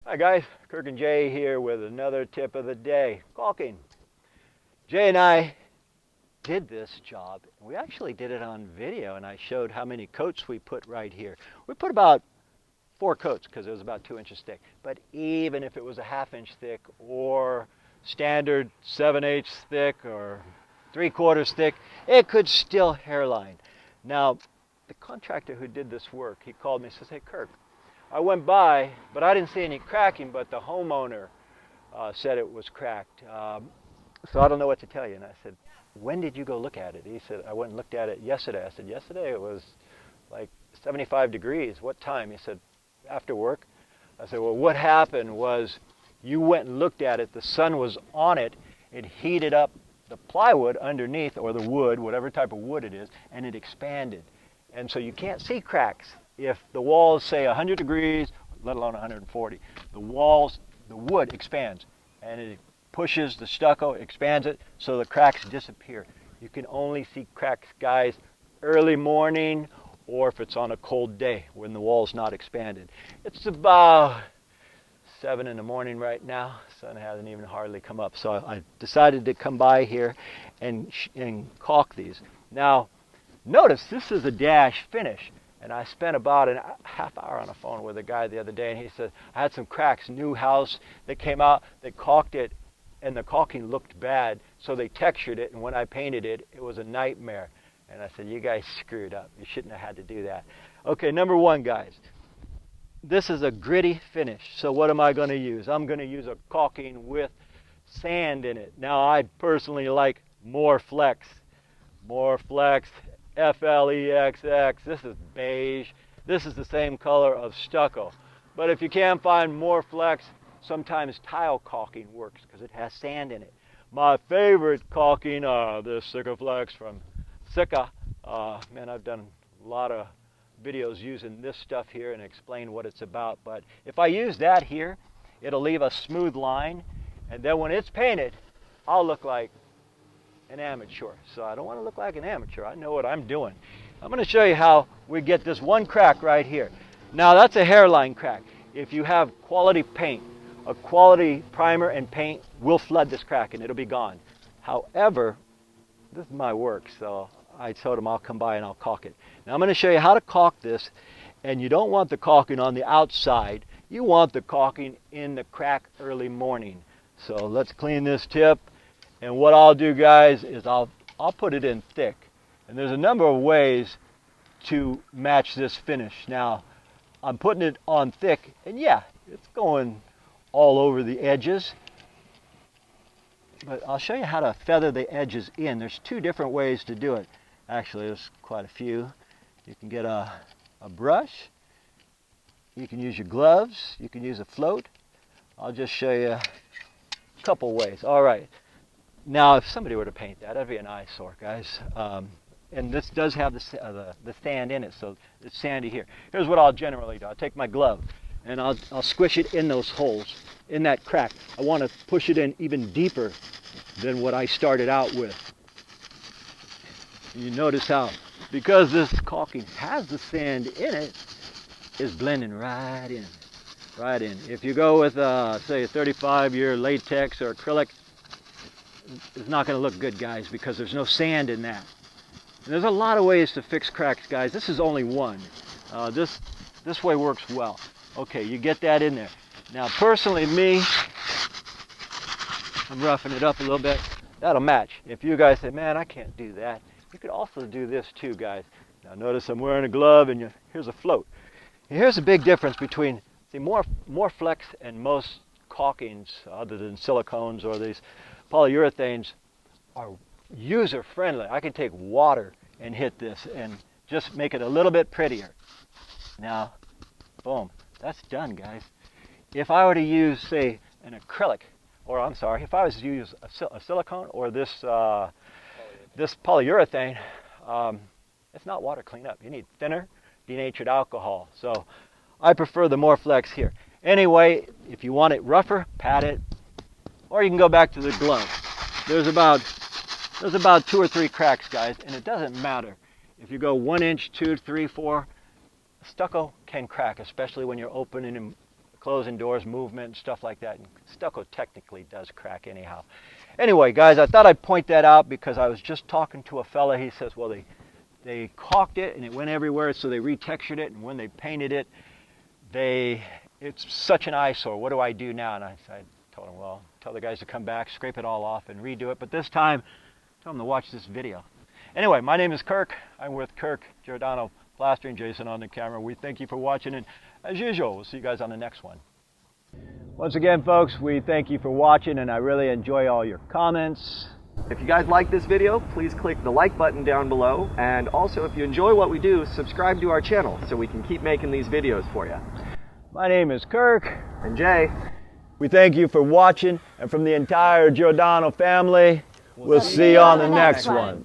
Hi guys, Kirk and Jay here with another tip of the day, caulking. Jay and I did this job. We actually did it on video and I showed how many coats we put right here. We put about 4 coats because it was about 2 inches thick. But even if it was a 1/2 inch thick or standard 7/8 thick or 3/4 thick, it could still hairline. Now, the contractor who did this work, he called me and says, "Hey Kirk, I went by, but I didn't see any cracking, but the homeowner said it was cracked. So I don't know what to tell you." And I said, "When did you go look at it?" He said, "I went and looked at it yesterday." I said, "Yesterday it was like 75 degrees. What time?" He said, "After work." I said, "Well, what happened was you went and looked at it. The sun was on it. It heated up the plywood underneath, or the wood, whatever type of wood it is, and it expanded. And so you can't see cracks. If the walls say 100 degrees, let alone 140, the wood expands and it pushes the stucco, expands it, so the cracks disappear. You can only see cracks, guys, early morning or if it's on a cold day when the wall's not expanded. It's about 7 in the morning right now. The sun hasn't even hardly come up. So I decided to come by here and caulk these. Now, notice this is a dash finish. And I spent about a half hour on the phone with a guy the other day, and he said, I had some cracks, new house, they came out, they caulked it, and the caulking looked bad, so they textured it, and when I painted it, it was a nightmare. And I said, you guys screwed up. You shouldn't have had to do that. Okay, number one, guys. This is a gritty finish, so what am I going to use? I'm going to use a caulking with sand in it. Now, I personally like Mor-Flexx. Mor-Flexx. F-L-E-X-X. This is beige. This is the same color of stucco. But if you can't find Mor-Flexx, sometimes tile caulking works because it has sand in it. My favorite caulking, this Sikaflex from Sika. Man, I've done a lot of videos using this stuff here and explain what it's about. But if I use that here, it'll leave a smooth line. And then when it's painted, I'll look like an amateur. So I don't want to look like an amateur. I know what I'm doing. I'm going to show you how we get this one crack right here. Now that's a hairline crack. If you have quality paint, a quality primer and paint will flood this crack and it'll be gone. However, this is my work, so I told him I'll come by and I'll caulk it. Now I'm going to show you how to caulk this, and you don't want the caulking on the outside. You want the caulking in the crack early morning. So let's clean this tip. And what I'll do, guys, is I'll put it in thick. And there's a number of ways to match this finish. Now, I'm putting it on thick, and yeah, it's going all over the edges. But I'll show you how to feather the edges in. There's 2 different ways to do it. Actually, there's quite a few. You can get a brush. You can use your gloves. You can use a float. I'll just show you a couple ways. All right. Now, if somebody were to paint that, that'd be an eyesore, guys. And this does have the sand in it, so it's sandy here. Here's what I'll generally do. I'll take my glove, and I'll squish it in those holes, in that crack. I want to push it in even deeper than what I started out with. You notice how, because this caulking has the sand in it, it's blending right in, right in. If you go with, say, a 35-year latex or acrylic, it's not going to look good, guys, because there's no sand in that. And there's a lot of ways to fix cracks, guys. This is only one. This way works well. Okay, you get that in there. Now, personally, me, I'm roughing it up a little bit. That'll match. If you guys say, man, I can't do that, you could also do this too, guys. Now, notice I'm wearing a glove, and here's a float. Here's a big difference between, see, Mor-Flexx and most caulkings, other than silicones or these polyurethanes, are user friendly. I can take water and hit this and just make it a little bit prettier. Now, boom, that's done, guys. If I were to use, say, an acrylic, or I'm sorry, if I was to use a silicone or this polyurethane, it's not water cleanup. You need thinner, denatured alcohol. So I prefer the Mor-Flexx here. Anyway, if you want it rougher, pat it. Or you can go back to the glove. There's about 2 or 3 cracks, guys, and it doesn't matter. If you go 1 inch, 2, 3, 4, stucco can crack, especially when you're opening closing doors, movement, stuff like that. And stucco technically does crack anyhow. Anyway, guys, I thought I'd point that out because I was just talking to a fella. He says, well, they caulked it and it went everywhere, so they retextured it, and when they painted it, it's such an eyesore. What do I do now? And I told him, well, tell the guys to come back, scrape it all off, and redo it. But this time, tell them to watch this video. Anyway, my name is Kirk. I'm with Kirk, Giordano, Plastering, Jason on the camera. We thank you for watching, and as usual, we'll see you guys on the next one. Once again, folks, we thank you for watching, and I really enjoy all your comments. If you guys like this video, please click the like button down below, and also if you enjoy what we do, subscribe to our channel so we can keep making these videos for you. My name is Kirk. And Jay. We thank you for watching, and from the entire Giordano family, we'll see you on the next one.